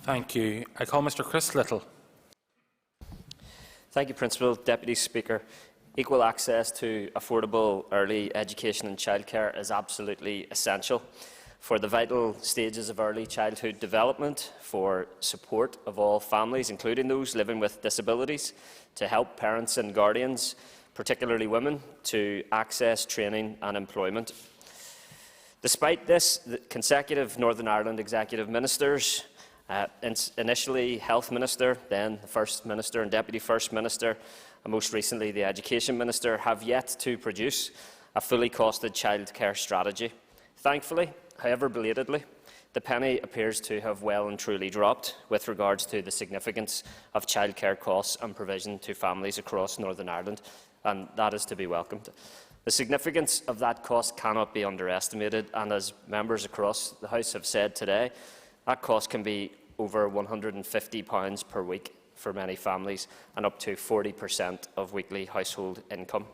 Thank you. I call Mr Chris Little. Thank you, Principal. Deputy Speaker. Equal access to affordable early education and childcare is absolutely essential for the vital stages of early childhood development, for support of all families, including those living with disabilities, to help parents and guardians, particularly women, to access training and employment. Despite this, the consecutive Northern Ireland Executive Ministers, initially Health Minister, then the First Minister and Deputy First Minister, and most recently the Education Minister, have yet to produce a fully costed childcare strategy. Thankfully, however belatedly, the penny appears to have well and truly dropped with regards to the significance of childcare costs and provision to families across Northern Ireland, and that is to be welcomed. The significance of that cost cannot be underestimated, and as members across the House have said today, that cost can be over £150 per week for many families and up to 40% of weekly household income.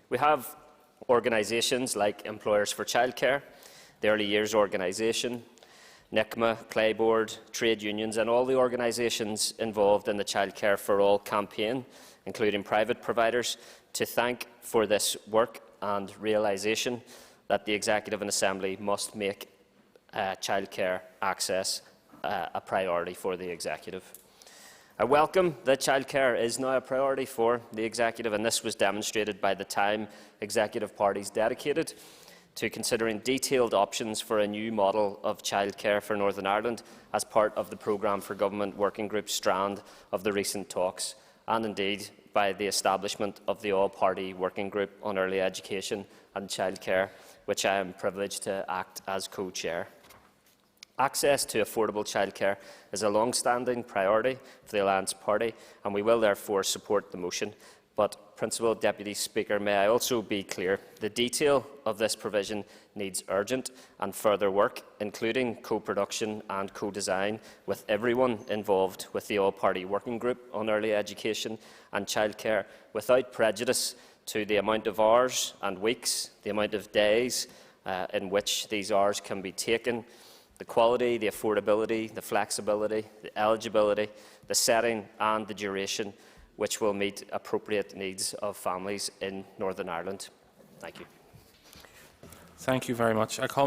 We have organisations like Employers for Childcare, the Early Years Organisation, NICMA, Clayboard, trade unions and all the organisations involved in the Childcare for All campaign, including private providers, to thank for this work and realisation that the Executive and Assembly must make childcare access a priority for the Executive. I welcome that childcare is now a priority for the Executive, and this was demonstrated by the time Executive parties dedicated to considering detailed options for a new model of childcare for Northern Ireland as part of the Programme for Government Working Group strand of the recent talks, and indeed by the establishment of the all-party Working Group on Early Education and Childcare, which I am privileged to act as co-chair. Access to affordable childcare is a long-standing priority for the Alliance Party, and we will therefore support the motion. But, Principal Deputy Speaker, may I also be clear, the detail of this provision needs urgent and further work, including co-production and co-design with everyone involved with the all-party Working Group on Early Education and Childcare, without prejudice to the amount of hours and weeks, the amount of days in which these hours can be taken, the quality, the affordability, the flexibility, the eligibility, the setting and the duration, which will meet appropriate needs of families in Northern Ireland. Thank you. Thank you very much. I call